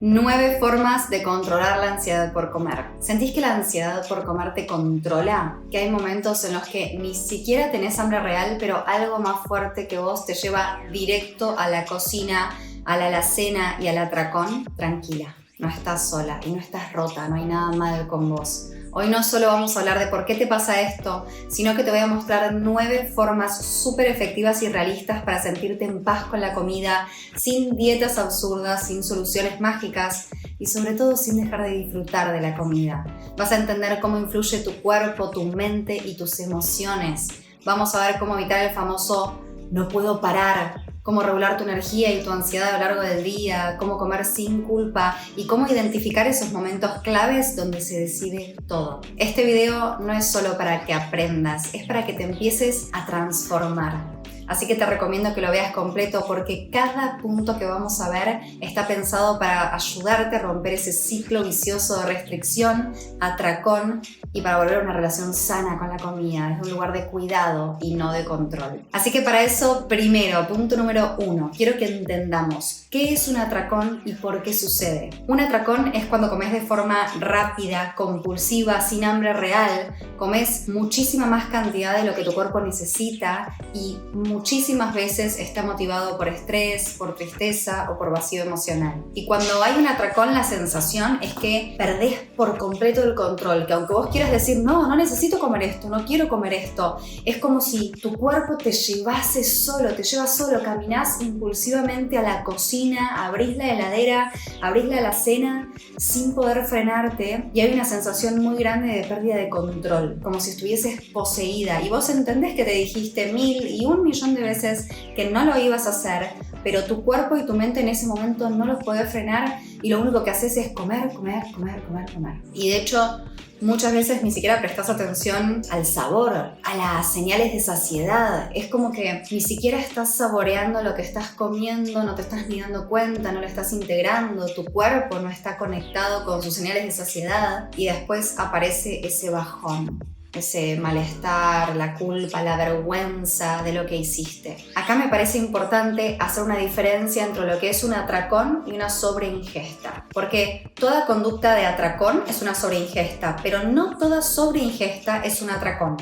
9 formas de controlar la ansiedad por comer. ¿Sentís que la ansiedad por comer te controla? Que hay momentos en los que ni siquiera tenés hambre real, pero algo más fuerte que vos te lleva directo a la cocina, a la alacena y al atracón. Tranquila, no estás sola y no estás rota, no hay nada mal con vos. Hoy no solo vamos a hablar de por qué te pasa esto, sino que te voy a mostrar 9 formas súper efectivas y realistas para sentirte en paz con la comida, sin dietas absurdas, sin soluciones mágicas y sobre todo sin dejar de disfrutar de la comida. Vas a entender cómo influye tu cuerpo, tu mente y tus emociones. Vamos a ver cómo evitar el famoso no puedo parar, cómo regular tu energía y tu ansiedad a lo largo del día, cómo comer sin culpa y cómo identificar esos momentos claves donde se decide todo. Este video no es solo para que aprendas, es para que te empieces a transformar. Así que te recomiendo que lo veas completo porque cada punto que vamos a ver está pensado para ayudarte a romper ese ciclo vicioso de restricción, atracón y para volver a una relación sana con la comida. Es un lugar de cuidado y no de control. Así que para eso, primero, punto número 1, quiero que entendamos qué es un atracón y por qué sucede. Un atracón es cuando comes de forma rápida, compulsiva, sin hambre real, comes muchísima más cantidad de lo que tu cuerpo necesita y muchísimas veces está motivado por estrés, por tristeza o por vacío emocional. Y cuando hay un atracón, la sensación es que perdés por completo el control, que aunque vos quieras decir, no necesito comer esto, no quiero comer esto, es como si tu cuerpo te lleva solo, caminás impulsivamente a la cocina, abrís la heladera, abrís la alacena sin poder frenarte y hay una sensación muy grande de pérdida de control, como si estuvieses poseída y vos entendés que te dijiste 1000 y 1.000.000 de veces que no lo ibas a hacer, pero tu cuerpo y tu mente en ese momento no los podés frenar y lo único que haces es comer. Y de hecho, muchas veces ni siquiera prestás atención al sabor, a las señales de saciedad. Es como que ni siquiera estás saboreando lo que estás comiendo, no te estás ni dando cuenta, no lo estás integrando, tu cuerpo no está conectado con sus señales de saciedad y después aparece ese bajón. Ese malestar, la culpa, la vergüenza de lo que hiciste. Acá me parece importante hacer una diferencia entre lo que es un atracón y una sobreingesta. Porque toda conducta de atracón es una sobreingesta, pero no toda sobreingesta es un atracón.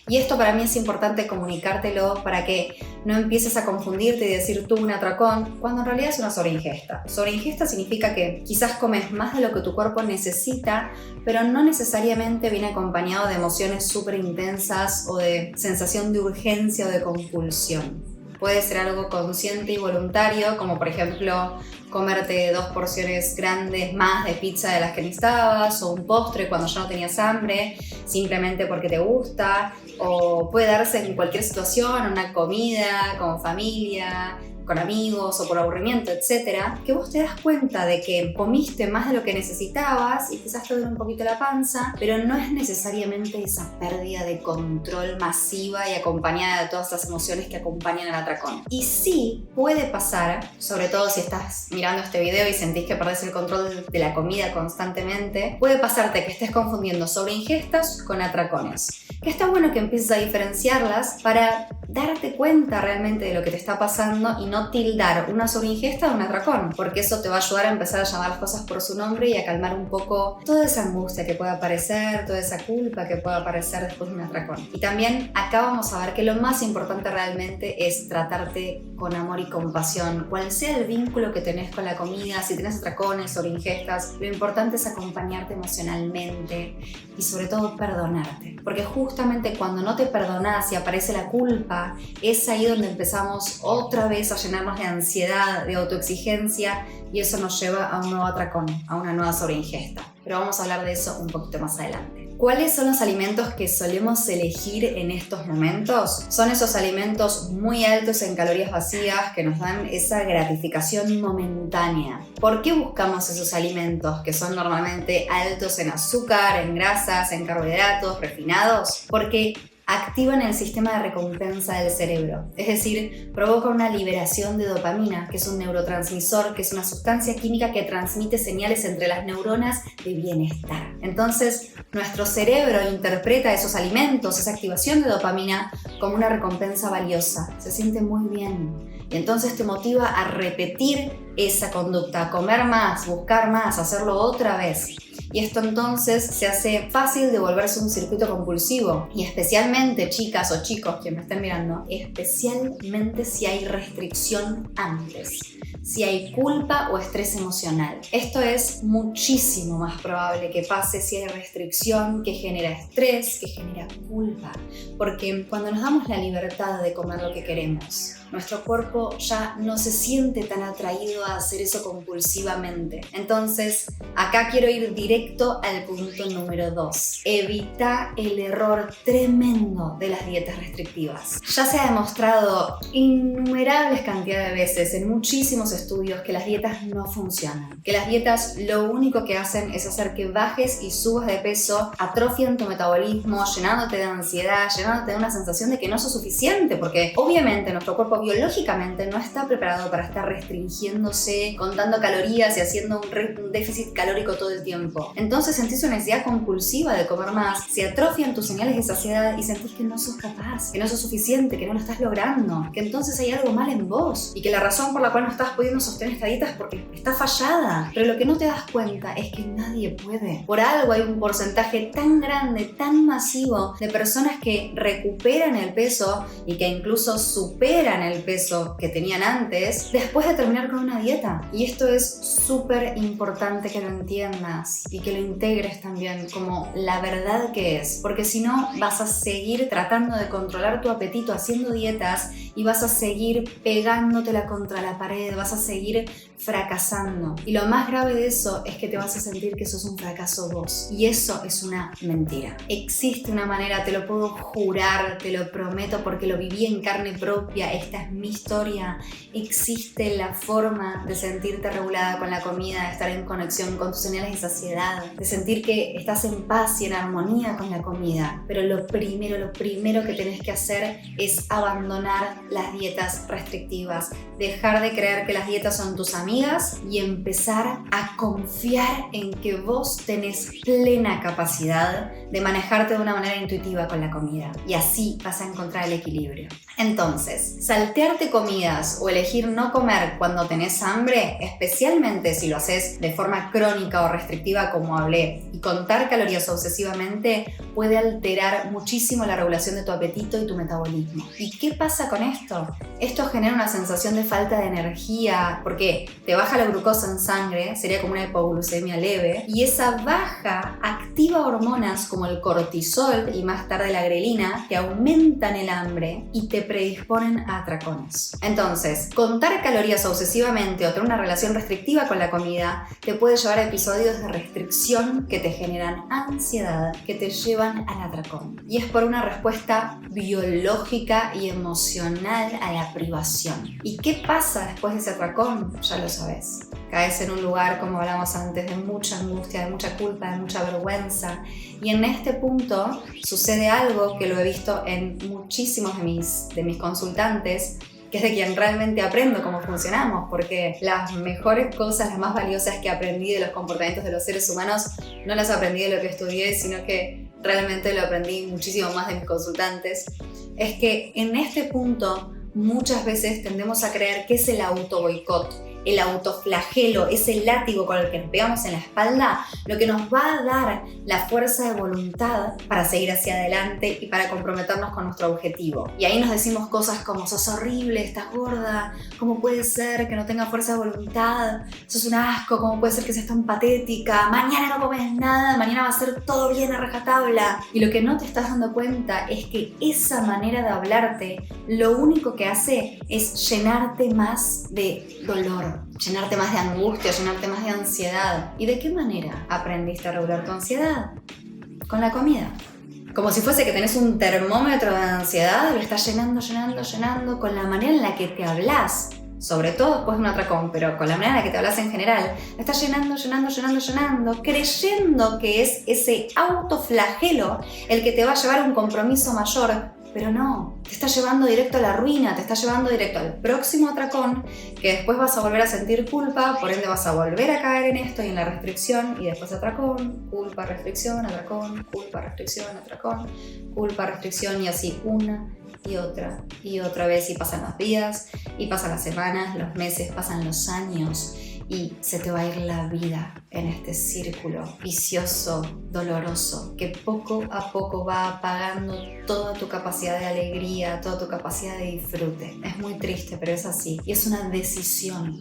Y esto para mí es importante comunicártelo para que no empieces a confundirte y decir tú un atracón, cuando en realidad es una sobreingesta. Sobreingesta significa que quizás comes más de lo que tu cuerpo necesita, pero no necesariamente viene acompañado de emociones súper intensas o de sensación de urgencia o de compulsión. Puede ser algo consciente y voluntario, como por ejemplo comerte 2 porciones grandes más de pizza de las que necesitabas o un postre cuando ya no tenías hambre, simplemente porque te gusta, o puede darse en cualquier situación, una comida, con familia, con amigos o por aburrimiento, etcétera, que vos te das cuenta de que comiste más de lo que necesitabas y quizás te duele un poquito la panza, pero no es necesariamente esa pérdida de control masiva y acompañada de todas las emociones que acompañan al atracón. Y sí puede pasar, sobre todo si estás mirando este video y sentís que perdés el control de la comida constantemente, puede pasarte que estés confundiendo sobreingestas con atracones. Que está bueno que empieces a diferenciarlas para darte cuenta realmente de lo que te está pasando y no tildar una sobreingesta de un atracón, porque eso te va a ayudar a empezar a llamar las cosas por su nombre y a calmar un poco toda esa angustia que pueda aparecer, toda esa culpa que pueda aparecer después de un atracón. Y también acá vamos a ver que lo más importante realmente es tratarte con amor y compasión, cual sea el vínculo que tenés con la comida, si tenés atracones, sobreingestas, lo importante es acompañarte emocionalmente y sobre todo perdonarte, porque justamente cuando no te perdonás y aparece la culpa, es ahí donde empezamos otra vez a llenarnos de ansiedad, de autoexigencia y eso nos lleva a un nuevo atracón, a una nueva sobreingesta. Pero vamos a hablar de eso un poquito más adelante. ¿Cuáles son los alimentos que solemos elegir en estos momentos? Son esos alimentos muy altos en calorías vacías que nos dan esa gratificación momentánea. ¿Por qué buscamos esos alimentos que son normalmente altos en azúcar, en grasas, en carbohidratos, refinados? Porque activan el sistema de recompensa del cerebro, es decir, provoca una liberación de dopamina, que es un neurotransmisor, que es una sustancia química que transmite señales entre las neuronas de bienestar. Entonces, nuestro cerebro interpreta esos alimentos, esa activación de dopamina, como una recompensa valiosa. Se siente muy bien. Y entonces te motiva a repetir esa conducta, comer más, buscar más, hacerlo otra vez. Y esto entonces se hace fácil de volverse un circuito compulsivo. Y especialmente, chicas o chicos que me estén mirando, especialmente si hay restricción antes, si hay culpa o estrés emocional. Esto es muchísimo más probable que pase si hay restricción que genera estrés, que genera culpa. Porque cuando nos damos la libertad de comer lo que queremos, nuestro cuerpo ya no se siente tan atraído a hacer eso compulsivamente. Entonces, acá quiero ir directo al punto número 2. Evita el error tremendo de las dietas restrictivas. Ya se ha demostrado innumerables cantidades de veces en muchísimos estudios que las dietas no funcionan. Que las dietas lo único que hacen es hacer que bajes y subas de peso, atrofian tu metabolismo, llenándote de ansiedad, llenándote de una sensación de que no sos suficiente, porque obviamente nuestro cuerpo biológicamente no está preparado para estar restringiéndose, contando calorías y haciendo un déficit calórico todo el tiempo. Entonces sentís una necesidad compulsiva de comer más, se atrofian tus señales de saciedad y sentís que no sos capaz, que no sos suficiente, que no lo estás logrando, que entonces hay algo mal en vos y que la razón por la cual no estás pudiendo sostener esta dieta es porque está fallada. Pero lo que no te das cuenta es que nadie puede. Por algo hay un porcentaje tan grande, tan masivo de personas que recuperan el peso y que incluso superan el peso que tenían antes después de terminar con una dieta. Y esto es súper importante que lo entiendas y que lo integres también como la verdad que es, porque si no vas a seguir tratando de controlar tu apetito haciendo dietas y vas a seguir pegándotela contra la pared, vas a seguir fracasando. Y lo más grave de eso es que te vas a sentir que sos un fracaso vos. Y eso es una mentira. Existe una manera, te lo puedo jurar, te lo prometo porque lo viví en carne propia, esta es mi historia. Existe la forma de sentirte regulada con la comida, de estar en conexión con tus señales de saciedad, de sentir que estás en paz y en armonía con la comida. Pero lo primero que tenés que hacer es abandonar las dietas restrictivas, dejar de creer que las dietas son tus amigas y empezar a confiar en que vos tenés plena capacidad de manejarte de una manera intuitiva con la comida y así vas a encontrar el equilibrio. Entonces, saltearte comidas o elegir no comer cuando tenés hambre, especialmente si lo haces de forma crónica o restrictiva como hablé, y contar calorías obsesivamente puede alterar muchísimo la regulación de tu apetito y tu metabolismo. ¿Y qué pasa con esto? Esto genera una sensación de falta de energía porque te baja la glucosa en sangre, sería como una hipoglucemia leve, y esa baja activa hormonas como el cortisol y más tarde la grelina que aumentan el hambre y te predisponen a atracones. Entonces, contar calorías obsesivamente o tener una relación restrictiva con la comida te puede llevar a episodios de restricción que te generan ansiedad, que te llevan al atracón. Y es por una respuesta biológica y emocional a la privación. ¿Y qué pasa después de ese atracón? Ya lo sabes. Caes en un lugar, como hablamos antes, de mucha angustia, de mucha culpa, de mucha vergüenza. Y en este punto sucede algo que lo he visto en muchísimos de mis consultantes, que es de quien realmente aprendo cómo funcionamos, porque las mejores cosas, las más valiosas que aprendí de los comportamientos de los seres humanos, no las aprendí de lo que estudié, sino que realmente lo aprendí muchísimo más de mis consultantes. Es que en este punto muchas veces tendemos a creer que es el autoboicot, el autoflagelo, ese látigo con el que nos pegamos en la espalda, lo que nos va a dar la fuerza de voluntad para seguir hacia adelante y para comprometernos con nuestro objetivo. Y ahí nos decimos cosas como: sos horrible, estás gorda, ¿cómo puede ser que no tenga fuerza de voluntad? Sos un asco, ¿cómo puede ser que seas tan patética? Mañana no comes nada, mañana va a ser todo bien a rajatabla. Y lo que no te estás dando cuenta es que esa manera de hablarte lo único que hace es llenarte más de dolor, llenarte más de angustia, llenarte más de ansiedad. ¿Y de qué manera aprendiste a regular tu ansiedad? Con la comida. Como si fuese que tenés un termómetro de ansiedad, lo estás llenando con la manera en la que te hablas. Sobre todo después de un atracón, pero con la manera en la que te hablas en general, la estás llenando, creyendo que es ese autoflagelo el que te va a llevar a un compromiso mayor. Pero no, te está llevando directo a la ruina, te está llevando directo al próximo atracón, que después vas a volver a sentir culpa, por ende vas a volver a caer en esto y en la restricción, y después atracón, culpa, restricción, atracón, culpa, restricción, atracón, culpa, restricción, y así una y otra vez, y pasan los días, y pasan las semanas, los meses, pasan los años, y se te va a ir la vida en este círculo vicioso, doloroso, que poco a poco va apagando toda tu capacidad de alegría, toda tu capacidad de disfrute. Es muy triste, pero es así. Y es una decisión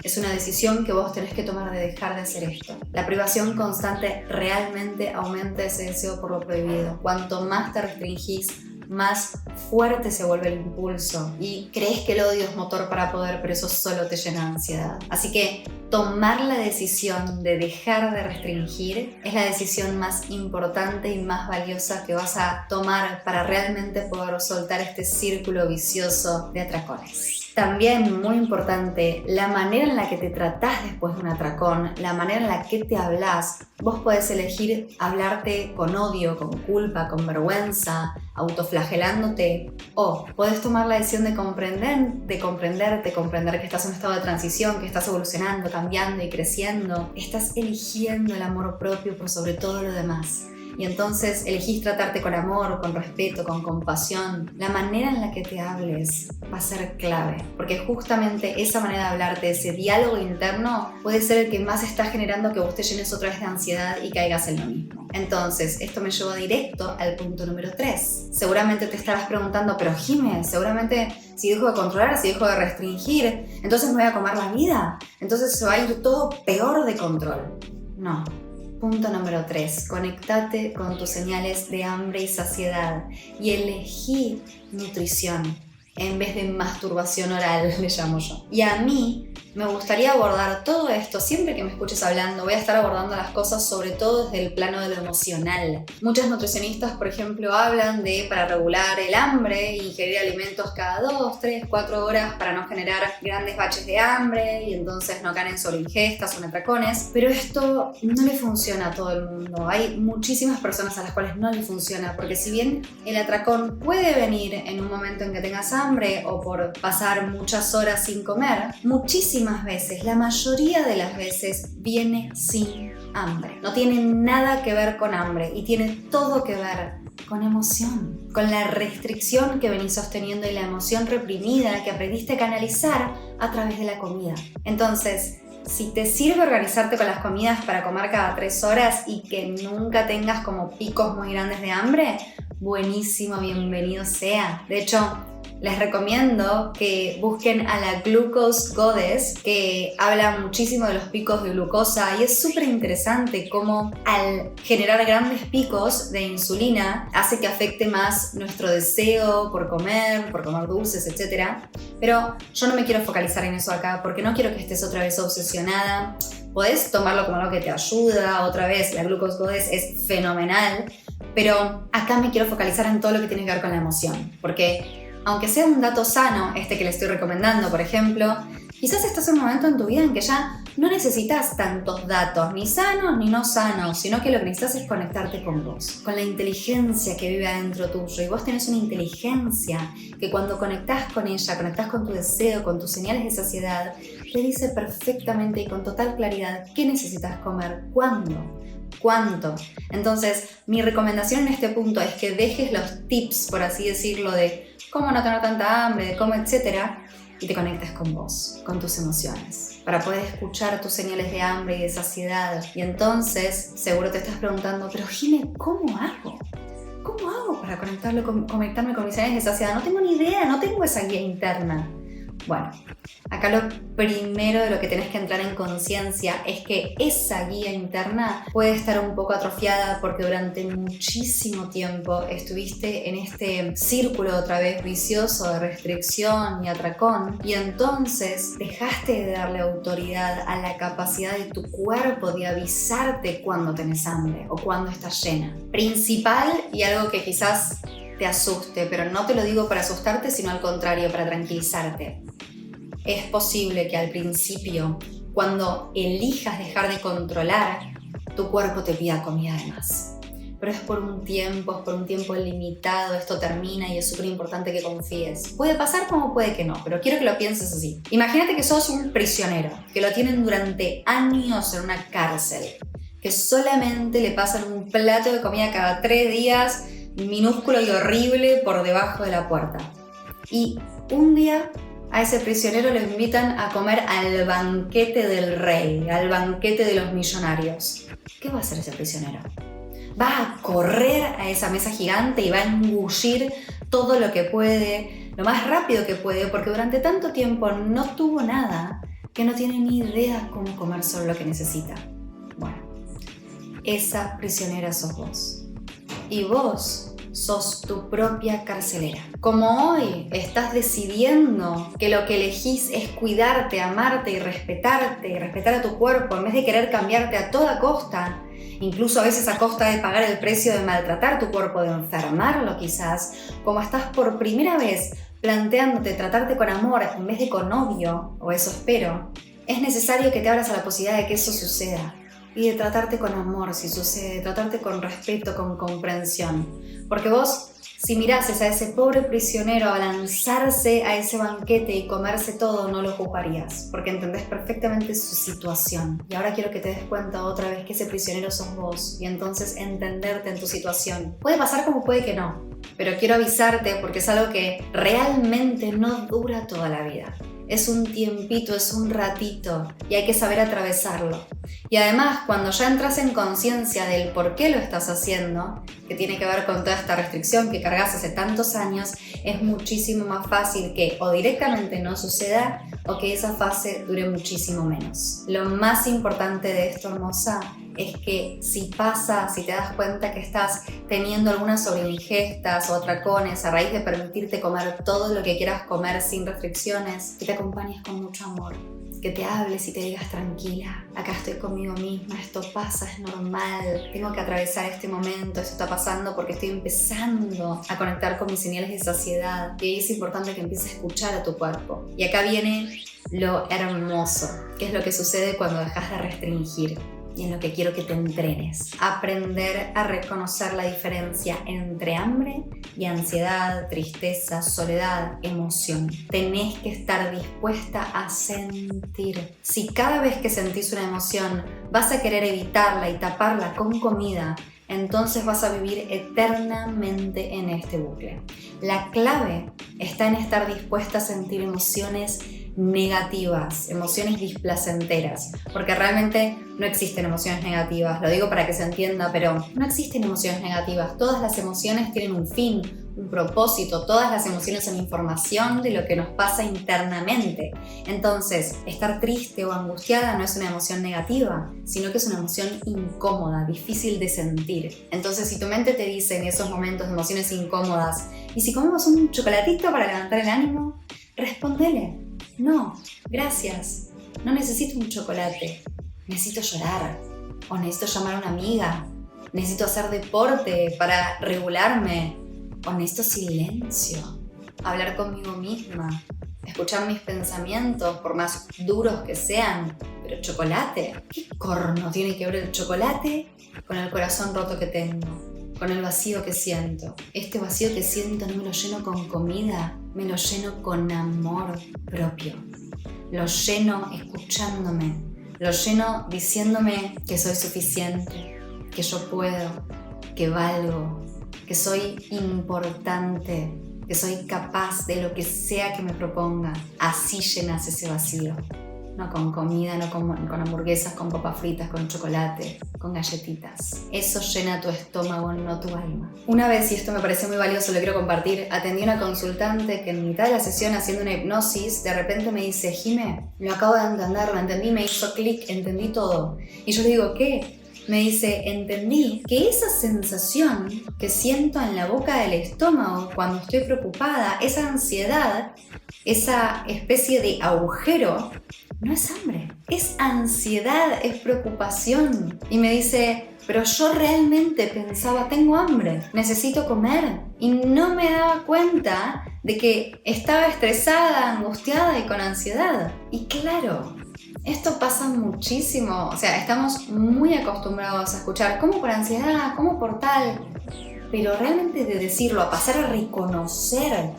que vos tenés que tomar de dejar de hacer esto. La privación constante realmente aumenta ese deseo por lo prohibido. Cuanto más te restringís, más fuerte se vuelve el impulso y crees que el odio es motor para poder, pero eso solo te llena de ansiedad. Así que tomar la decisión de dejar de restringir es la decisión más importante y más valiosa que vas a tomar para realmente poder soltar este círculo vicioso de atracones. También, muy importante, la manera en la que te tratás después de un atracón, la manera en la que te hablas. Vos podés elegir hablarte con odio, con culpa, con vergüenza, autoflagelándote, o podés tomar la decisión de comprenderte, comprender que estás en un estado de transición, que estás evolucionando, cambiando y creciendo. Estás eligiendo el amor propio por sobre todo lo demás. Y entonces elegís tratarte con amor, con respeto, con compasión. La manera en la que te hables va a ser clave, porque justamente esa manera de hablarte, ese diálogo interno, puede ser el que más está generando que vos te llenes otra vez de ansiedad y caigas en lo mismo. Entonces, esto me lleva directo al punto número 3. Seguramente te estarás preguntando, pero Jime, seguramente si dejo de controlar, si dejo de restringir, entonces me voy a comer la vida, entonces se va a ir todo peor de control. No. Punto número 3. Conectate con tus señales de hambre y saciedad y elegí nutrición en vez de masturbación oral, le llamo yo. Y a mí me gustaría abordar todo esto. Siempre que me escuches hablando, voy a estar abordando las cosas sobre todo desde el plano de lo emocional. Muchas nutricionistas, por ejemplo, hablan de para regular el hambre, ingerir alimentos cada 2, 3, 4 horas para no generar grandes baches de hambre y entonces no caen en sobreingestas o en atracones. Pero esto no le funciona a todo el mundo. Hay muchísimas personas a las cuales no le funciona, porque si bien el atracón puede venir en un momento en que tengas hambre o por pasar muchas horas sin comer, muchísimas veces, la mayoría de las veces, viene sin hambre. No tiene nada que ver con hambre y tiene todo que ver con emoción, con la restricción que venís sosteniendo y la emoción reprimida que aprendiste a canalizar a través de la comida. Entonces, si te sirve organizarte con las comidas para comer cada 3 horas y que nunca tengas como picos muy grandes de hambre, buenísimo, bienvenido sea. De hecho, les recomiendo que busquen a la Glucose Goddess, que habla muchísimo de los picos de glucosa y es súper interesante cómo al generar grandes picos de insulina hace que afecte más nuestro deseo por comer dulces, etc. Pero yo no me quiero focalizar en eso acá porque no quiero que estés otra vez obsesionada. Podés tomarlo como algo que te ayuda. Otra vez, la Glucose Goddess es fenomenal, pero acá me quiero focalizar en todo lo que tiene que ver con la emoción, porque aunque sea un dato sano, este que le estoy recomendando, por ejemplo, quizás estás en un momento en tu vida en que ya no necesitas tantos datos, ni sanos ni no sanos, sino que lo que necesitas es conectarte con vos, con la inteligencia que vive adentro tuyo. Y vos tenés una inteligencia que cuando conectás con ella, conectás con tu deseo, con tus señales de saciedad, te dice perfectamente y con total claridad qué necesitas comer, cuándo, cuánto. Entonces, mi recomendación en este punto es que dejes los tips, por así decirlo, de cómo no tener tanta hambre, de cómo, etcétera, y te conectes con vos, con tus emociones, para poder escuchar tus señales de hambre y de saciedad. Y entonces, seguro te estás preguntando, pero Jime, ¿cómo hago? ¿Cómo hago para conectarme con mis señales de saciedad? No tengo ni idea, no tengo esa guía interna. Bueno, acá lo primero de lo que tenés que entrar en conciencia es que esa guía interna puede estar un poco atrofiada porque durante muchísimo tiempo estuviste en este círculo otra vez vicioso de restricción y atracón, y entonces dejaste de darle autoridad a la capacidad de tu cuerpo de avisarte cuando tenés hambre o cuando estás llena. Principal, y algo que quizás te asuste, pero no te lo digo para asustarte, sino al contrario, para tranquilizarte. Es posible que al principio, cuando elijas dejar de controlar, tu cuerpo te pida comida de más. Pero es por un tiempo limitado, esto termina y es súper importante que confíes. Puede pasar como puede que no, pero quiero que lo pienses así. Imagínate que sos un prisionero, que lo tienen durante años en una cárcel, que solamente le pasan un plato de comida cada 3 días, minúsculo y horrible, por debajo de la puerta. Y un día a ese prisionero lo invitan a comer al banquete del rey, al banquete de los millonarios. ¿Qué va a hacer ese prisionero? Va a correr a esa mesa gigante y va a engullir todo lo que puede, lo más rápido que puede, porque durante tanto tiempo no tuvo nada que no tiene ni idea cómo comer solo lo que necesita. Bueno, esa prisionera sos vos. Y vos sos tu propia carcelera. Como hoy estás decidiendo que lo que elegís es cuidarte, amarte y respetar a tu cuerpo, en vez de querer cambiarte a toda costa, incluso a veces a costa de pagar el precio de maltratar tu cuerpo, de enfermarlo quizás, como estás por primera vez planteándote tratarte con amor en vez de con odio, o eso espero, es necesario que te abras a la posibilidad de que eso suceda. Y de tratarte con amor si sucede, de tratarte con respeto, con comprensión. Porque vos, si mirases a ese pobre prisionero a lanzarse a ese banquete y comerse todo, no lo juzgarías, porque entendés perfectamente su situación. Y ahora quiero que te des cuenta otra vez que ese prisionero sos vos, y entonces entenderte en tu situación. Puede pasar como puede que no, pero quiero avisarte porque es algo que realmente no dura toda la vida. Es un tiempito, es un ratito y hay que saber atravesarlo. Y además, cuando ya entras en conciencia del por qué lo estás haciendo, que tiene que ver con toda esta restricción que cargas hace tantos años, es muchísimo más fácil que o directamente no suceda o que esa fase dure muchísimo menos. Lo más importante de esto, hermosa, es que si pasa, si te das cuenta que estás teniendo algunas sobreingestas o atracones a raíz de permitirte comer todo lo que quieras comer sin restricciones, que te acompañes con mucho amor, que te hables y te digas tranquila, acá estoy conmigo misma, esto pasa, es normal, tengo que atravesar este momento, esto está pasando porque estoy empezando a conectar con mis señales de saciedad y ahí es importante que empieces a escuchar a tu cuerpo. Y acá viene lo hermoso, que es lo que sucede cuando dejas de restringir. Y en lo que quiero que te entrenes. Aprender a reconocer la diferencia entre hambre y ansiedad, tristeza, soledad, emoción. Tenés que estar dispuesta a sentir. Si cada vez que sentís una emoción vas a querer evitarla y taparla con comida, entonces vas a vivir eternamente en este bucle. La clave está en estar dispuesta a sentir emociones negativas, emociones displacenteras, porque realmente no existen emociones negativas, lo digo para que se entienda, pero no existen emociones negativas, todas las emociones tienen un fin, un propósito, todas las emociones son información de lo que nos pasa internamente. Entonces, estar triste o angustiada no es una emoción negativa, sino que es una emoción incómoda, difícil de sentir. Entonces, si tu mente te dice en esos momentos de emociones incómodas, ¿y si comemos un chocolatito para levantar el ánimo? Respondele. No, gracias. No necesito un chocolate. Necesito llorar. O necesito llamar a una amiga. Necesito hacer deporte para regularme. O necesito silencio. Hablar conmigo misma. Escuchar mis pensamientos, por más duros que sean. Pero chocolate. ¿Qué corno tiene que ver el chocolate con el corazón roto que tengo? Con el vacío que siento. Este vacío que siento no me lo lleno con comida, me lo lleno con amor propio. Lo lleno escuchándome, lo lleno diciéndome que soy suficiente, que yo puedo, que valgo, que soy importante, que soy capaz de lo que sea que me proponga. Así llenas ese vacío. No con comida, no con hamburguesas, con papas fritas, con chocolate, con galletitas. Eso llena tu estómago, no tu alma. Una vez, y esto me pareció muy valioso, lo quiero compartir, atendí a una consultante que en mitad de la sesión haciendo una hipnosis, de repente me dice, Jime, lo acabo de entender, lo entendí, me hizo clic, entendí todo. Y yo le digo, ¿qué? Me dice, entendí que esa sensación que siento en la boca del estómago cuando estoy preocupada, esa ansiedad, esa especie de agujero, no es hambre, es ansiedad, es preocupación. Y me dice, pero yo realmente pensaba, tengo hambre, necesito comer. Y no me daba cuenta de que estaba estresada, angustiada y con ansiedad. Y claro, esto pasa muchísimo. O sea, estamos muy acostumbrados a escuchar, ¿cómo por ansiedad? ¿Cómo por tal? Pero realmente de decirlo, a pasar a reconocer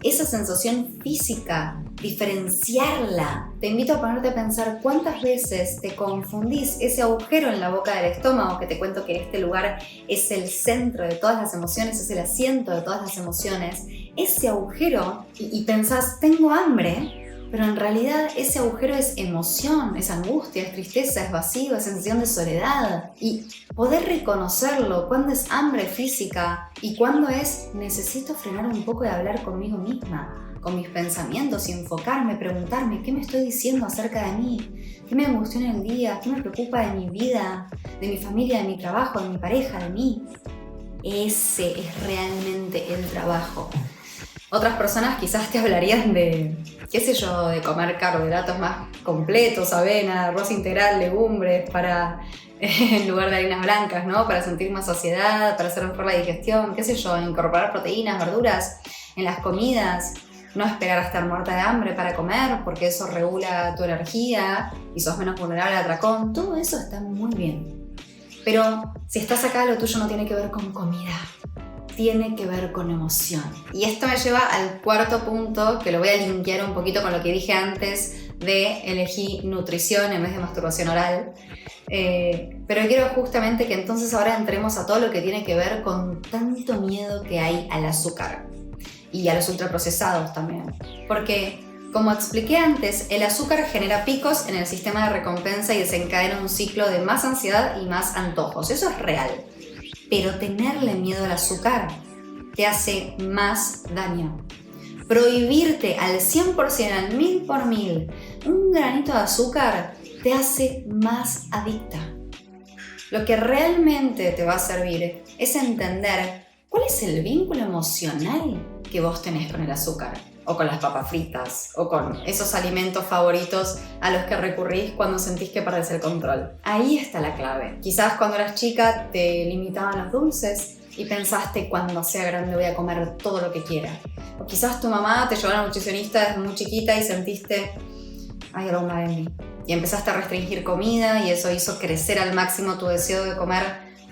esa sensación física, diferenciarla. Te invito a ponerte a pensar cuántas veces te confundís ese agujero en la boca del estómago, que te cuento que este lugar es el centro de todas las emociones, es el asiento de todas las emociones, ese agujero y pensás, tengo hambre, pero en realidad ese agujero es emoción, es angustia, es tristeza, es vacío, es sensación de soledad. Y poder reconocerlo, cuándo es hambre física y cuándo es necesito frenar un poco y hablar conmigo misma, con mis pensamientos y enfocarme, preguntarme qué me estoy diciendo acerca de mí, qué me angustió en el día, qué me preocupa de mi vida, de mi familia, de mi trabajo, de mi pareja, de mí. Ese es realmente el trabajo. Otras personas quizás te hablarían de, qué sé yo, de comer carbohidratos más completos, avena, arroz integral, legumbres, en lugar de harinas blancas, ¿no? Para sentir más saciedad, para hacer mejor la digestión, qué sé yo, incorporar proteínas, verduras en las comidas, no esperar a estar muerta de hambre para comer, porque eso regula tu energía y sos menos vulnerable al atracón. Todo eso está muy bien. Pero si estás acá, lo tuyo no tiene que ver con comida. Tiene que ver con emoción. Y esto me lleva al cuarto punto, que lo voy a linkear un poquito con lo que dije antes de elegir nutrición en vez de masturbación oral. Pero quiero justamente que entonces ahora entremos a todo lo que tiene que ver con tanto miedo que hay al azúcar y a los ultraprocesados también. Porque, como expliqué antes, el azúcar genera picos en el sistema de recompensa y desencadena un ciclo de más ansiedad y más antojos. Eso es real. Pero tenerle miedo al azúcar te hace más daño. Prohibirte al 100%, al 1000%, un granito de azúcar te hace más adicta. Lo que realmente te va a servir es entender cuál es el vínculo emocional que vos tenés con el azúcar, o con las papas fritas, o con esos alimentos favoritos a los que recurrís cuando sentís que perdés el control. Ahí está la clave. Quizás cuando eras chica te limitaban los dulces y pensaste, cuando sea grande voy a comer todo lo que quiera. O quizás tu mamá te llevó a la nutricionista desde muy chiquita y sentiste, hay algo mal en mí. Y empezaste a restringir comida y eso hizo crecer al máximo tu deseo de comer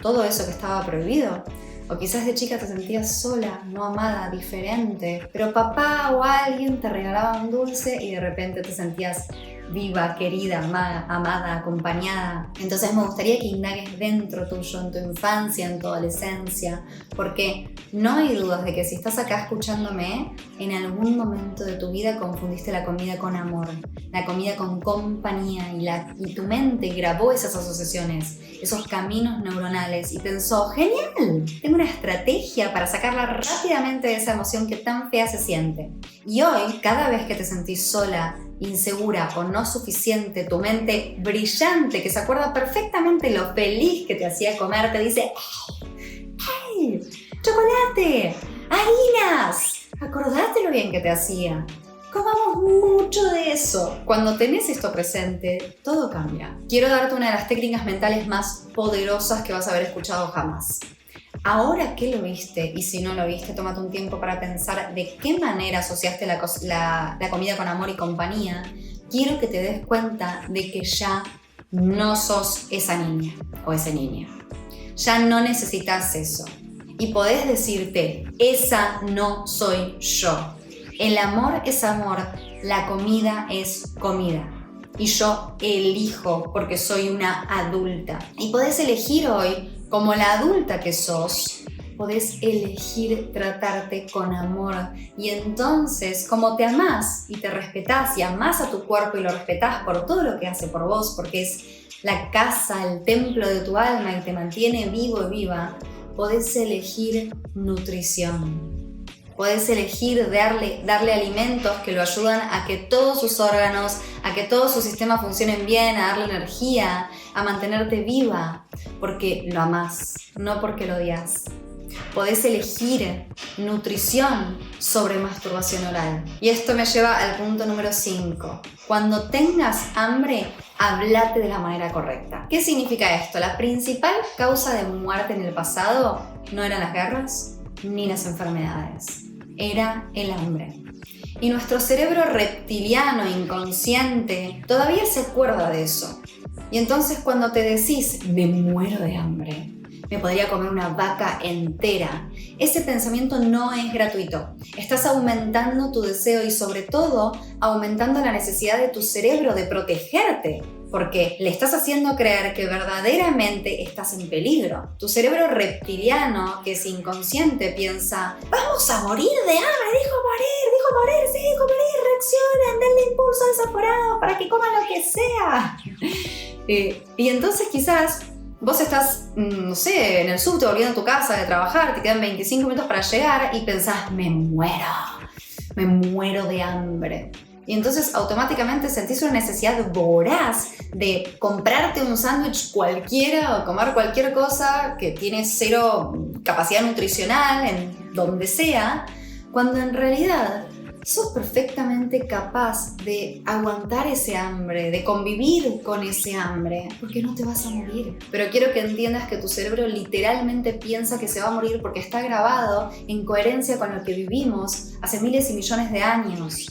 todo eso que estaba prohibido. O quizás de chica te sentías sola, no amada, diferente, pero papá o alguien te regalaba un dulce y de repente te sentías viva, querida, amada, acompañada. Entonces me gustaría que indagues dentro tuyo, en tu infancia, en tu adolescencia, porque no hay dudas de que si estás acá escuchándome, en algún momento de tu vida confundiste la comida con amor, la comida con compañía y tu mente grabó esas asociaciones, esos caminos neuronales y pensó, genial, tengo una estrategia para sacarla rápidamente de esa emoción que tan fea se siente. Y hoy, cada vez que te sentís sola, insegura o no suficiente, tu mente brillante, que se acuerda perfectamente lo feliz que te hacía comer, te dice ¡hey! ¡Chocolate! ¡Harinas! Acordate lo bien que te hacía. Comamos mucho de eso. Cuando tenés esto presente, todo cambia. Quiero darte una de las técnicas mentales más poderosas que vas a haber escuchado jamás. Ahora que lo viste, y si no lo viste, tómate un tiempo para pensar de qué manera asociaste la comida con amor y compañía. Quiero que te des cuenta de que ya no sos esa niña o ese niño. Ya no necesitas eso. Y podés decirte, esa no soy yo. El amor es amor, la comida es comida. Y yo elijo porque soy una adulta. Y podés elegir hoy, como la adulta que sos, podés elegir tratarte con amor. Y entonces, como te amás y te respetás y amás a tu cuerpo y lo respetás por todo lo que hace por vos, porque es la casa, el templo de tu alma y te mantiene vivo y viva, podés elegir nutrición. Podés elegir darle alimentos que lo ayudan a que todos sus órganos, a que todo su sistema funcionen bien, a darle energía, a mantenerte viva, porque lo amás, no porque lo odias. Podés elegir nutrición sobre masturbación oral. Y esto me lleva al punto número 5. Cuando tengas hambre, hablate de la manera correcta. ¿Qué significa esto? La principal causa de muerte en el pasado no eran las guerras ni las enfermedades. Era el hambre. Y nuestro cerebro reptiliano inconsciente todavía se acuerda de eso. Y entonces cuando te decís, me muero de hambre, me podría comer una vaca entera, ese pensamiento no es gratuito. Estás aumentando tu deseo y sobre todo aumentando la necesidad de tu cerebro de protegerte, porque le estás haciendo creer que verdaderamente estás en peligro. Tu cerebro reptiliano, que es inconsciente, piensa, vamos a morir de hambre, dijo morir, sí, dijo morir, reaccionen, denle impulso desaforado para que coman lo que sea. Y entonces quizás vos estás, no sé, en el subte volviendo a tu casa de trabajar, te quedan 25 minutos para llegar y pensás, me muero de hambre. Y entonces automáticamente sentís una necesidad voraz de comprarte un sándwich cualquiera o comer cualquier cosa que tiene cero capacidad nutricional en donde sea, cuando en realidad sos perfectamente capaz de aguantar ese hambre, de convivir con ese hambre, porque no te vas a morir. Pero quiero que entiendas que tu cerebro literalmente piensa que se va a morir porque está grabado en coherencia con lo que vivimos hace miles y millones de años.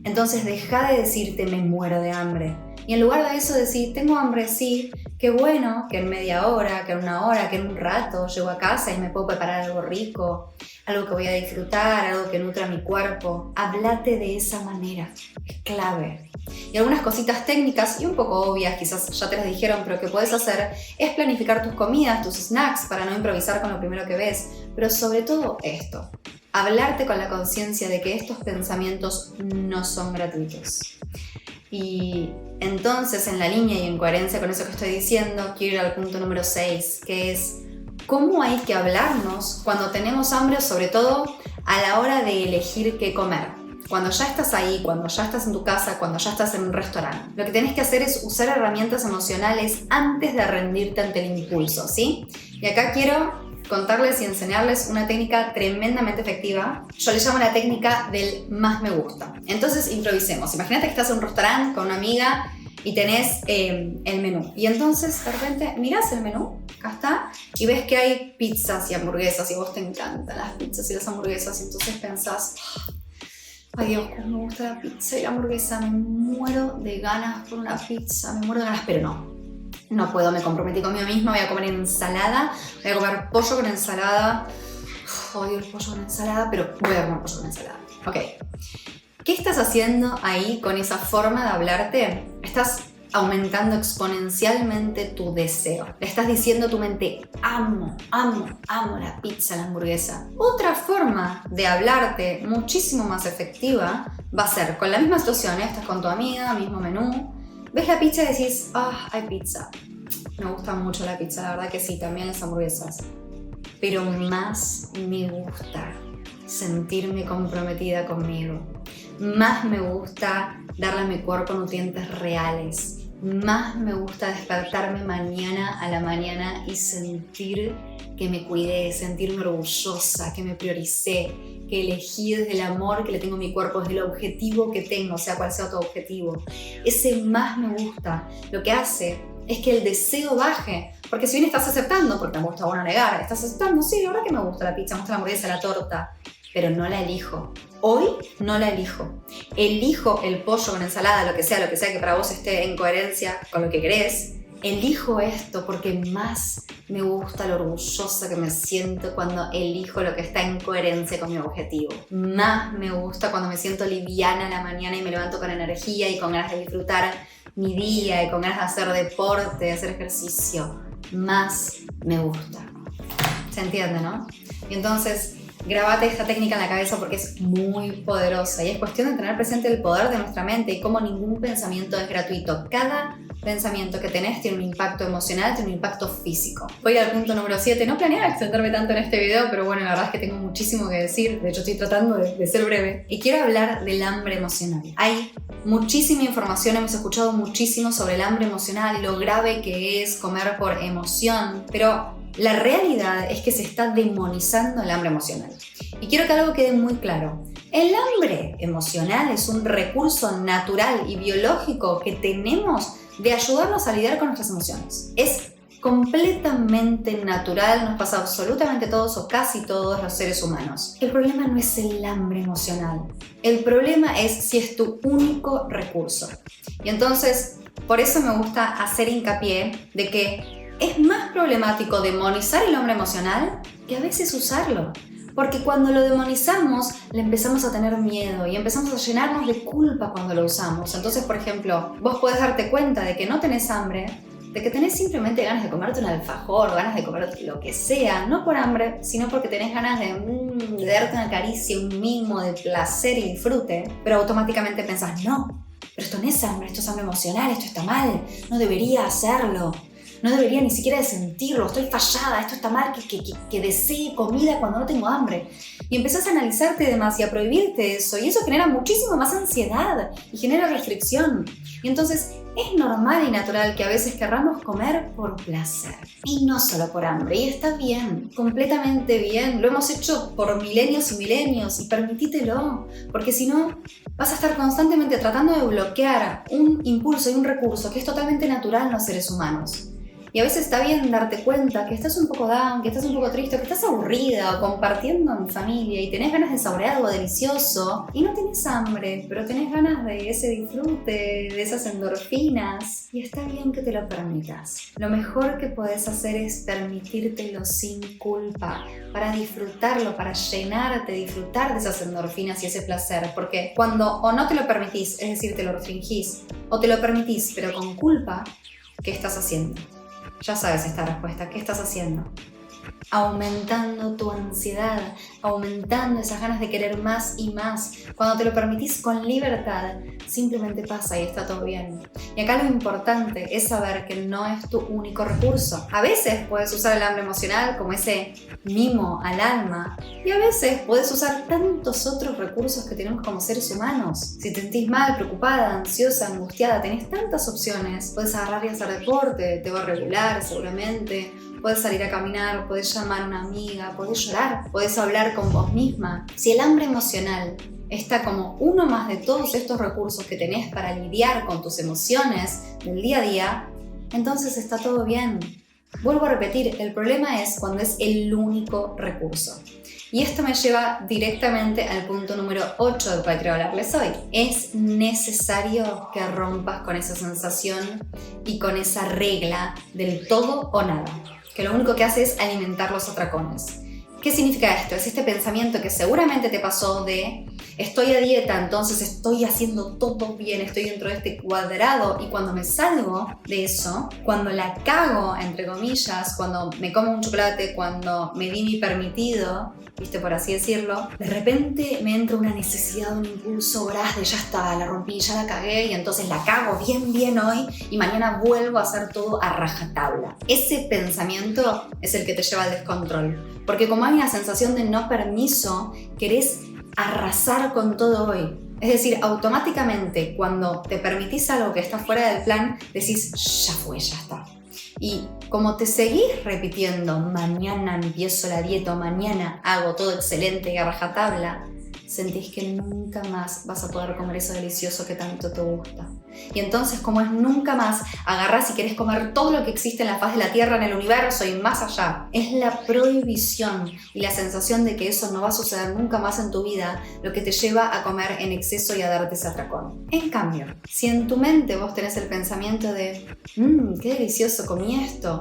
Entonces deja de decirte me muero de hambre. Y en lugar de eso decir, tengo hambre, sí, qué bueno que en media hora, que en una hora, que en un rato llego a casa y me puedo preparar algo rico, algo que voy a disfrutar, algo que nutra mi cuerpo. Háblate de esa manera, es clave. Y algunas cositas técnicas y un poco obvias, quizás ya te las dijeron, pero que puedes hacer es planificar tus comidas, tus snacks, para no improvisar con lo primero que ves. Pero sobre todo esto, hablarte con la conciencia de que estos pensamientos no son gratuitos. Y entonces, en la línea y en coherencia con eso que estoy diciendo, quiero ir al punto número 6, que es cómo hay que hablarnos cuando tenemos hambre, sobre todo a la hora de elegir qué comer. Cuando ya estás ahí, cuando ya estás en tu casa, cuando ya estás en un restaurante. Lo que tenés que hacer es usar herramientas emocionales antes de rendirte ante el impulso, ¿sí? Y acá quiero contarles y enseñarles una técnica tremendamente efectiva. Yo le llamo la técnica del más me gusta. Entonces improvisemos. Imagínate que estás en un restaurante con una amiga y tenés el menú. Y entonces de repente mirás el menú, acá está, y ves que hay pizzas y hamburguesas y a vos te encantan las pizzas y las hamburguesas. Y entonces pensás, ay Dios, cómo me gusta la pizza y la hamburguesa. Me muero de ganas por una pizza, me muero de ganas, pero no puedo, me comprometí conmigo misma, voy a comer ensalada, voy a comer pollo con ensalada. Odio el pollo con ensalada, pero voy a comer pollo con ensalada. Ok. ¿Qué estás haciendo ahí con esa forma de hablarte? Estás aumentando exponencialmente tu deseo. Le estás diciendo a tu mente, amo la pizza, la hamburguesa. Otra forma de hablarte muchísimo más efectiva va a ser con la misma situación, estás con tu amiga, mismo menú, ves la pizza y decís, hay pizza. Me gusta mucho la pizza, la verdad que sí, también las hamburguesas. Pero más me gusta sentirme comprometida conmigo. Más me gusta darle a mi cuerpo nutrientes reales. Más me gusta despertarme mañana a la mañana y sentir que me cuidé, sentirme orgullosa, que me prioricé, que elegí desde el amor que le tengo a mi cuerpo, desde el objetivo que tengo, sea cual sea tu objetivo. Ese más me gusta lo que hace es que el deseo baje, porque si bien estás aceptando, porque tampoco está bueno negar, estás aceptando, sí, la verdad que me gusta la pizza, me gusta la hamburguesa, la torta, pero no la elijo. Hoy no la elijo. Elijo el pollo con ensalada, lo que sea que para vos esté en coherencia con lo que querés. Elijo esto porque más me gusta lo orgullosa que me siento cuando elijo lo que está en coherencia con mi objetivo. Más me gusta cuando me siento liviana a la mañana y me levanto con energía y con ganas de disfrutar mi día y con ganas de hacer deporte, de hacer ejercicio. Más me gusta. ¿Se entiende, no? Y entonces, grabate esta técnica en la cabeza porque es muy poderosa y es cuestión de tener presente el poder de nuestra mente y cómo ningún pensamiento es gratuito. Cada pensamiento que tenés tiene un impacto emocional, tiene un impacto físico. Voy al punto número 7. No planeaba extenderme tanto en este video, pero bueno, la verdad es que tengo muchísimo que decir. De hecho, estoy tratando de ser breve. Y quiero hablar del hambre emocional. Hay muchísima información, hemos escuchado muchísimo sobre el hambre emocional y lo grave que es comer por emoción, pero la realidad es que se está demonizando el hambre emocional. Y quiero que algo quede muy claro. El hambre emocional es un recurso natural y biológico que tenemos de ayudarnos a lidiar con nuestras emociones. Es completamente natural, nos pasa absolutamente a todos o casi todos los seres humanos. El problema no es el hambre emocional. El problema es si es tu único recurso. Y entonces, por eso me gusta hacer hincapié de que es más problemático demonizar el hambre emocional que a veces usarlo. Porque cuando lo demonizamos, le empezamos a tener miedo y empezamos a llenarnos de culpa cuando lo usamos. Entonces, por ejemplo, vos podés darte cuenta de que no tenés hambre, de que tenés simplemente ganas de comerte un alfajor, ganas de comer lo que sea, no por hambre, sino porque tenés ganas de darte una caricia, un mimo de placer y disfrute, pero automáticamente pensás, no, pero esto no es hambre, esto es hambre emocional, esto está mal, no debería hacerlo. No debería ni siquiera de sentirlo, estoy fallada, esto está mal, que desee comida cuando no tengo hambre. Y empezás a analizarte demás y a prohibirte eso, y eso genera muchísimo más ansiedad y genera restricción. Y entonces es normal y natural que a veces querramos comer por placer y no solo por hambre, y está bien, completamente bien. Lo hemos hecho por milenios y milenios y permitítelo, porque si no vas a estar constantemente tratando de bloquear un impulso y un recurso que es totalmente natural en los seres humanos. Y a veces está bien darte cuenta que estás un poco down, que estás un poco triste, que estás aburrida o compartiendo en familia y tenés ganas de saborear algo delicioso y no tenés hambre, pero tenés ganas de ese disfrute, de esas endorfinas, y está bien que te lo permitas. Lo mejor que podés hacer es permitírtelo sin culpa, para disfrutarlo, para llenarte, disfrutar de esas endorfinas y ese placer, porque cuando o no te lo permitís, es decir, te lo restringís, o te lo permitís pero con culpa, ¿qué estás haciendo? Ya sabes esta respuesta. ¿Qué estás haciendo? Aumentando tu ansiedad, aumentando esas ganas de querer más y más. Cuando te lo permitís con libertad, simplemente pasa y está todo bien. Y acá lo importante es saber que no es tu único recurso. A veces puedes usar el hambre emocional como ese mimo al alma, y a veces puedes usar tantos otros recursos que tenemos como seres humanos. Si te sentís mal, preocupada, ansiosa, angustiada, tenés tantas opciones. Puedes agarrar y hacer deporte, te va a regular seguramente. Puedes salir a caminar, puedes llamar a una amiga, puedes llorar, puedes hablar con vos misma. Si el hambre emocional está como uno más de todos estos recursos que tenés para lidiar con tus emociones del día a día, entonces está todo bien. Vuelvo a repetir, el problema es cuando es el único recurso. Y esto me lleva directamente al punto número 8 del cual quiero hablarles hoy. Es necesario que rompas con esa sensación y con esa regla del todo o nada, que lo único que hace es alimentar los atracones. ¿Qué significa esto? Es este pensamiento que seguramente te pasó de estoy a dieta, entonces estoy haciendo todo bien, estoy dentro de este cuadrado, y cuando me salgo de eso, cuando la cago, entre comillas, cuando me como un chocolate, cuando me di mi permitido, ¿viste? Por así decirlo, de repente me entra una necesidad, un impulso voraz de ya está, la rompí, ya la cagué, y entonces la cago bien hoy y mañana vuelvo a hacer todo a rajatabla. Ese pensamiento es el que te lleva al descontrol, porque como hay una sensación de no permiso, querés arrasar con todo hoy. Es decir, automáticamente cuando te permitís algo que está fuera del plan, decís, ya fue, ya está. Y como te seguís repitiendo, mañana empiezo la dieta, mañana hago todo excelente y a rajatabla, sentís que nunca más vas a poder comer eso delicioso que tanto te gusta. Y entonces, como es nunca más, agarrás y querés comer todo lo que existe en la faz de la tierra, en el universo y más allá. Es la prohibición y la sensación de que eso no va a suceder nunca más en tu vida lo que te lleva a comer en exceso y a darte ese atracón. En cambio, si en tu mente vos tenés el pensamiento de qué delicioso comí esto,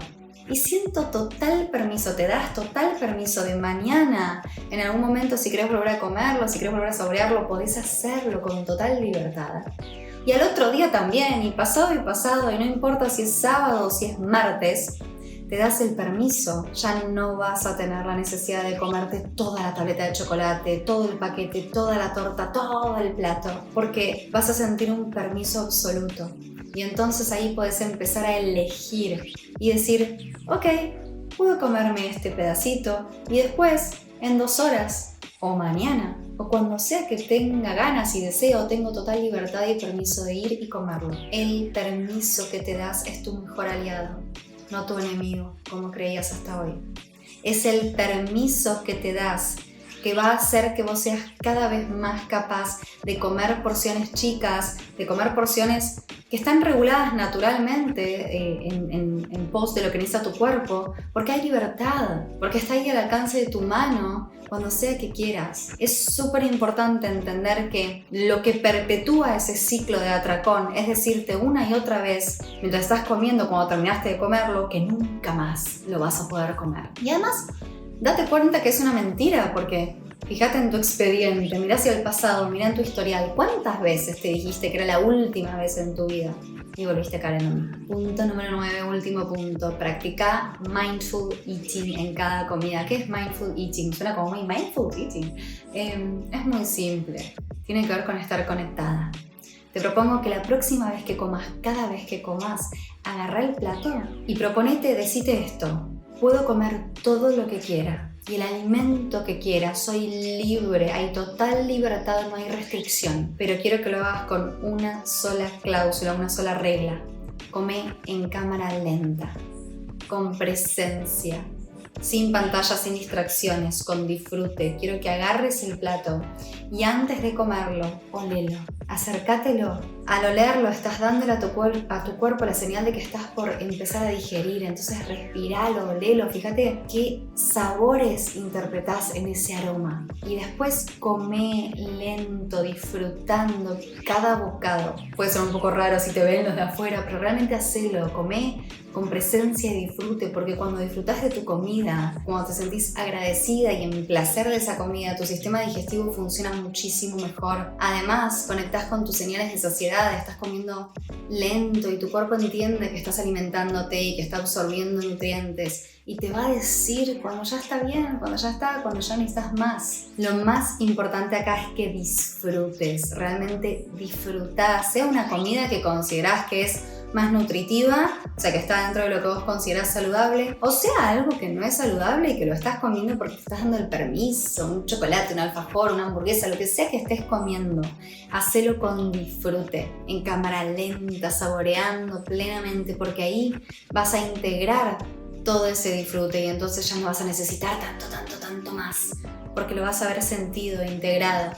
y siento total permiso, te das total permiso de mañana, en algún momento, si querés volver a comerlo, si querés volver a saborearlo, podés hacerlo con total libertad. Y al otro día también, y pasado, y no importa si es sábado o si es martes, te das el permiso, ya no vas a tener la necesidad de comerte toda la tableta de chocolate, todo el paquete, toda la torta, todo el plato, porque vas a sentir un permiso absoluto. Y entonces ahí puedes empezar a elegir y decir, ok, puedo comerme este pedacito y después, en 2 horas, o mañana, o cuando sea que tenga ganas y deseo, tengo total libertad y permiso de ir y comerlo. El permiso que te das es tu mejor aliado, no tu enemigo, como creías hasta hoy. Es el permiso que te das que va a hacer que vos seas cada vez más capaz de comer porciones chicas, de comer porciones que están reguladas naturalmente en pos de lo que necesita tu cuerpo, porque hay libertad, porque está ahí al alcance de tu mano cuando sea que quieras. Es súper importante entender que lo que perpetúa ese ciclo de atracón es decirte una y otra vez, mientras estás comiendo, cuando terminaste de comerlo, que nunca más lo vas a poder comer. Y además, date cuenta que es una mentira, porque fíjate en tu expediente, mirá hacia el pasado, mirá en tu historial. ¿Cuántas veces te dijiste que era la última vez en tu vida y volviste a caer en lo mismo? Punto número 9, último punto. Practica mindful eating en cada comida. ¿Qué es mindful eating? Suena como muy mindful eating. Es muy simple. Tiene que ver con estar conectada. Te propongo que la próxima vez que comas, cada vez que comas, agarrá el plato y proponete, decite esto: puedo comer todo lo que quiera y el alimento que quiera, soy libre, hay total libertad, no hay restricción, pero quiero que lo hagas con una sola cláusula, una sola regla: come en cámara lenta, con presencia, sin pantallas, sin distracciones, con disfrute. Quiero que agarres el plato y antes de comerlo, olelo, acércatelo. Al olerlo estás dándole a tu cuerpo la señal de que estás por empezar a digerir. Entonces respiralo, olelo, fíjate qué sabores interpretás en ese aroma. Y después come lento, disfrutando cada bocado. Puede ser un poco raro si te ven los de afuera, pero realmente hacelo, come con presencia y disfrute, porque cuando disfrutas de tu comida, cuando te sentís agradecida y en placer de esa comida, tu sistema digestivo funciona muchísimo mejor. Además, conectás con tus señales de saciedad, estás comiendo lento y tu cuerpo entiende que estás alimentándote y que está absorbiendo nutrientes y te va a decir cuando ya está bien, cuando ya necesitas más. Lo más importante acá es que disfrutes, realmente disfrutá, sea una comida que considerás que es más nutritiva, o sea que está dentro de lo que vos considerás saludable, o sea algo que no es saludable y que lo estás comiendo porque te estás dando el permiso, un chocolate, un alfajor, una hamburguesa, lo que sea que estés comiendo, hacelo con disfrute, en cámara lenta, saboreando plenamente, porque ahí vas a integrar todo ese disfrute y entonces ya no vas a necesitar tanto más, porque lo vas a haber sentido, integrado.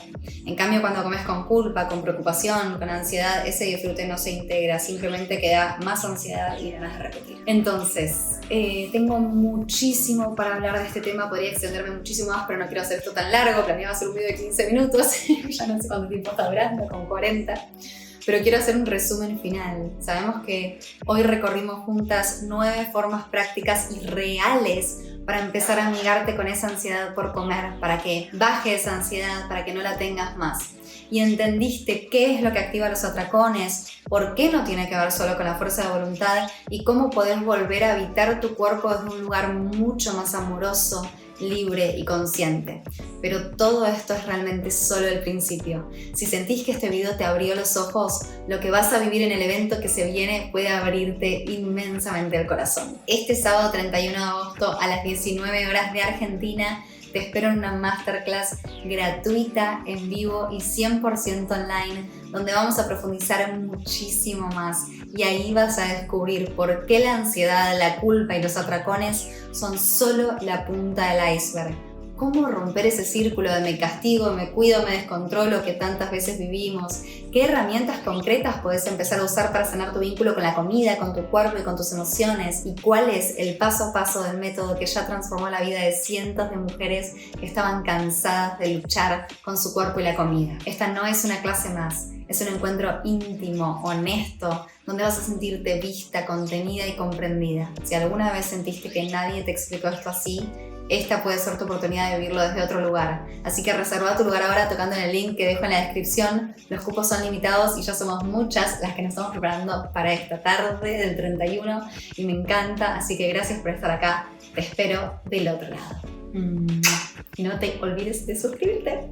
En cambio, cuando comes con culpa, con preocupación, con ansiedad, ese disfrute no se integra, simplemente queda más ansiedad y ganas de repetir. Entonces, tengo muchísimo para hablar de este tema, podría extenderme muchísimo más, pero no quiero hacer esto tan largo, planeaba hacer un video de 15 minutos, ya no sé cuánto tiempo está durando, como 40. Pero quiero hacer un resumen final. Sabemos que hoy recorrimos juntas 9 formas prácticas y reales para empezar a amigarte con esa ansiedad por comer, para que baje esa ansiedad, para que no la tengas más. Y entendiste qué es lo que activa los atracones, por qué no tiene que ver solo con la fuerza de voluntad y cómo podés volver a habitar tu cuerpo desde un lugar mucho más amoroso, libre y consciente. Pero todo esto es realmente solo el principio. Si sentís que este video te abrió los ojos, lo que vas a vivir en el evento que se viene puede abrirte inmensamente el corazón. Este sábado 31 de agosto a las 19 horas de Argentina, te espero en una masterclass gratuita, en vivo y 100% online, donde vamos a profundizar muchísimo más y ahí vas a descubrir por qué la ansiedad, la culpa y los atracones son solo la punta del iceberg. ¿Cómo romper ese círculo de me castigo, me cuido, me descontrolo que tantas veces vivimos? ¿Qué herramientas concretas podés empezar a usar para sanar tu vínculo con la comida, con tu cuerpo y con tus emociones? ¿Y cuál es el paso a paso del método que ya transformó la vida de cientos de mujeres que estaban cansadas de luchar con su cuerpo y la comida? Esta no es una clase más, es un encuentro íntimo, honesto, donde vas a sentirte vista, contenida y comprendida. Si alguna vez sentiste que nadie te explicó esto así, esta puede ser tu oportunidad de vivirlo desde otro lugar. Así que reserva tu lugar ahora tocando en el link que dejo en la descripción. Los cupos son limitados y ya somos muchas las que nos estamos preparando para esta tarde del 31 y me encanta. Así que gracias por estar acá. Te espero del otro lado. Y no te olvides de suscribirte.